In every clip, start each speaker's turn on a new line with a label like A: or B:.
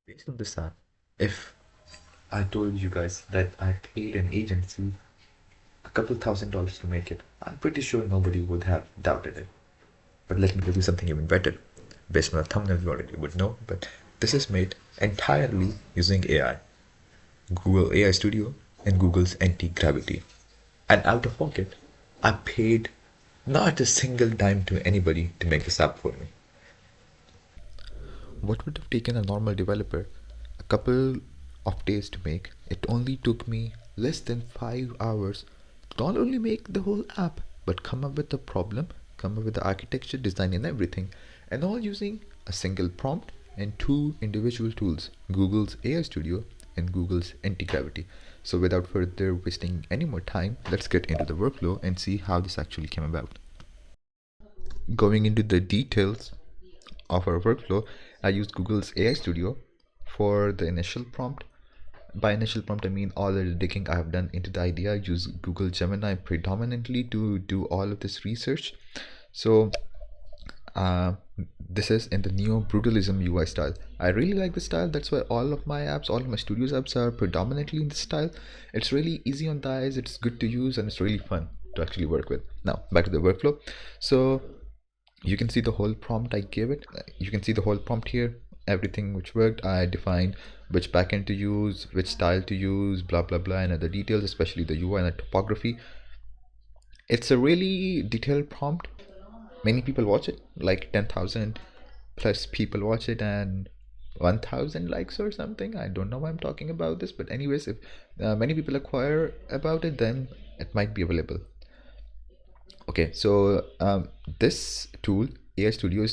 A: Based on this app, if I told you guys that I paid an agency a couple $1,000s to make it, I'm pretty sure nobody would have doubted it. But let me tell you something even better. Based on the thumbnail, you already would know, but this is made entirely using AI, Google AI Studio and Google's Antigravity. And out of pocket, I paid not a single dime to anybody to make this app for me. What would have taken a normal developer a couple of days to make, it only took me less than 5 hours to not only make the whole app, but come up with the problem, come up with the architecture, design, and everything, and all using a single prompt and two individual tools, Google's AI Studio and Google's Antigravity. So without further wasting any more time, let's get into the workflow and see how this actually came about. Going into the details of our workflow, I used Google's AI Studio for the initial prompt. By initial prompt, I mean all the digging I have done into the idea. I use Google Gemini predominantly to do all of this research. So this is in the neo-brutalism UI style. I really like the style. That's why all of my apps, all of my studios apps are predominantly in this style. It's really easy on the eyes, it's good to use, and it's really fun to actually work with. Now back to the workflow. So you can see the whole prompt I gave it. You can see the whole prompt here, everything which worked. I defined which backend to use, which style to use, blah blah blah, and other details, especially the UI and the topography. It's a really detailed prompt. Many people watch it, like 10,000 plus people watch it, and 1,000 likes or something. I don't know why I'm talking about this, but anyways, if many people acquire about it, then it might be available. Okay, so this tool, AI Studio,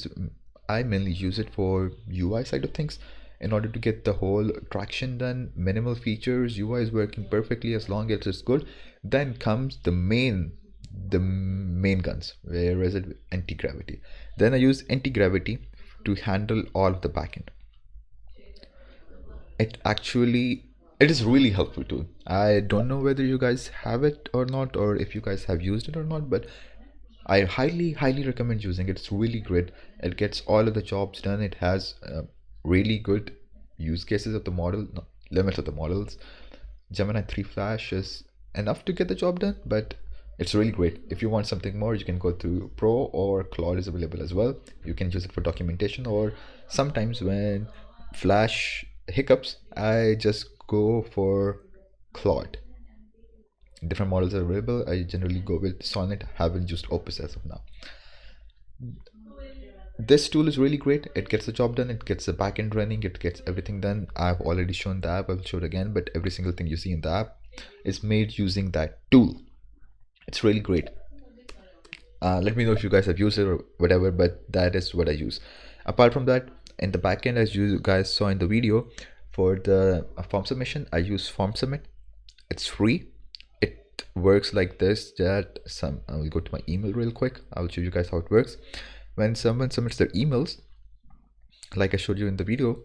A: I mainly use it for UI side of things in order to get the whole traction done. Minimal features, UI is working perfectly as long as it's good. Then comes the main guns. Where is it? Anti-gravity. Then I use anti-gravity to handle all of the backend. It is really helpful tool. I don't know whether you guys have it or not, or if you guys have used it or not, but I highly recommend using it. It's really great. It gets all of the jobs done. It has really good use cases of the model, no, limits of the models. Gemini 3 Flash is enough to get the job done, but it's really great. If you want something more, you can go to Pro, or Claude is available as well. You can use it for documentation, or sometimes when Flash hiccups, I just go for Claude. Different models are available. I generally go with Sonnet. Haven't used Opus as of now. This tool is really great. It gets the job done. It gets the backend running. It gets everything done. I've already shown the app. I'll show it again. But every single thing you see in the app is made using that tool. It's really great. Let me know if you guys have used it or whatever. But that is what I use. Apart from that, in the backend, as you guys saw in the video, for the form submission, I use FormSubmit. It's free. It works like this. That I will go to my email real quick. I'll show you guys how it works. When someone submits their emails, like I showed you in the video,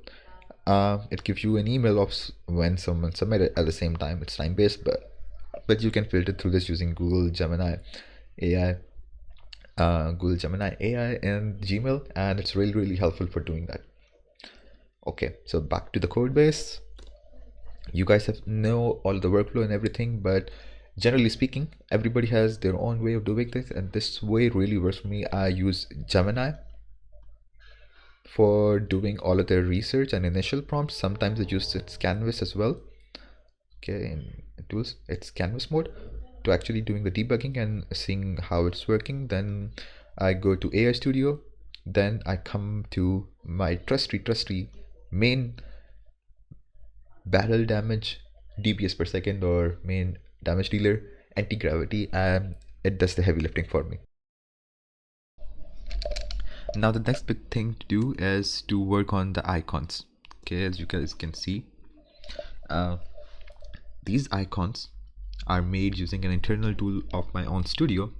A: it gives you an email of when someone submitted at the same time. It's time based, but you can filter through this using Google Gemini AI, and Gmail, and it's really helpful for doing that. Okay, so back to the code base. You guys have know all the workflow and everything, but generally speaking, everybody has their own way of doing this, and this way really works for me. I use Gemini for doing all of their research and initial prompts. Sometimes I use its canvas as well. Okay, in tools, it's canvas mode to actually doing the debugging and seeing how it's working. Then I go to AI Studio. Then I come to my trusty main barrel damage dps per second, or main damage dealer, anti-gravity, and it does the heavy lifting for me. Now the next big thing to do is to work on the icons. Okay, as you guys can see, these icons are made using an internal tool of my own studio.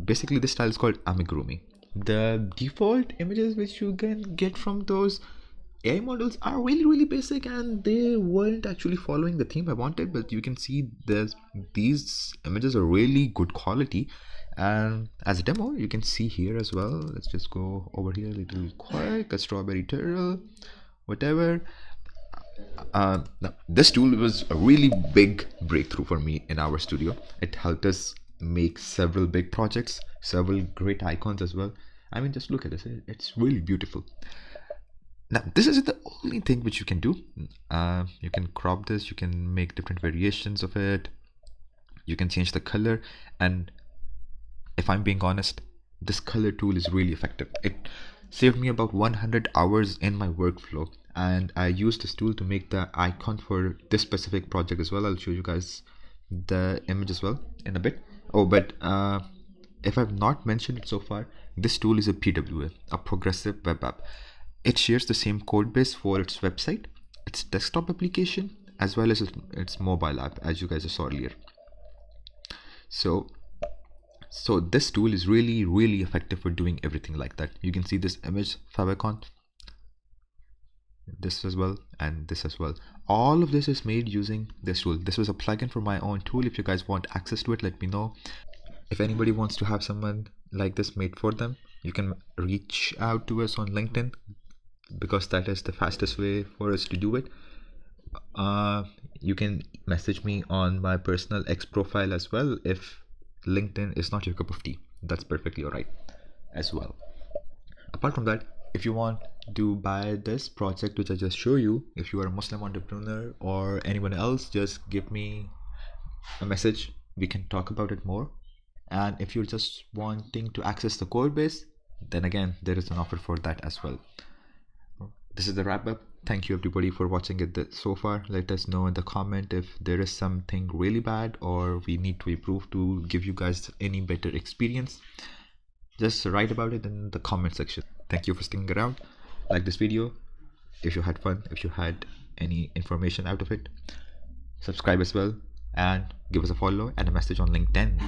A: Basically this style is called Amigurumi. The default images which you can get from those AI models are really basic, and they weren't actually following the theme I wanted, but you can see these images are really good quality. And as a demo, you can see here as well. Let's just go over here a little quick. A strawberry turtle, whatever. Now, this tool was a really big breakthrough for me in our studio. It helped us make several big projects, several great icons as well. I mean, just look at this, it's really beautiful. Now, this isn't the only thing which you can do. You can crop this, you can make different variations of it, you can change the color, and if I'm being honest, this color tool is really effective. It saved me about 100 hours in my workflow, and I used this tool to make the icon for this specific project as well. I'll show you guys the image as well in a bit. Oh, but if I've not mentioned it so far, this tool is a PWA, a progressive web app. It shares the same code base for its website, its desktop application, as well as its mobile app, as you guys saw earlier. So this tool is really effective for doing everything like that. You can see this image favicon, this as well, and this as well. All of this is made using this tool. This was a plugin for my own tool. If you guys want access to it, let me know. If anybody wants to have someone like this made for them, you can reach out to us on LinkedIn, because that is the fastest way for us to do it. You can message me on my personal X profile as well. If LinkedIn is not your cup of tea, that's perfectly alright as well. Apart from that, if you want to buy this project which I just show you, if you are a Muslim entrepreneur or anyone else, just give me a message, we can talk about it more. And if you're just wanting to access the code base, then again there is an offer for that as well. This is the wrap up. Thank you everybody for watching it so far. Let us know in the comment if there is something really bad or we need to improve to give you guys any better experience. Just write about it in the comment section. Thank you for sticking around. Like this video if you had fun, if you had any information out of it. Subscribe as well, and give us a follow and a message on LinkedIn.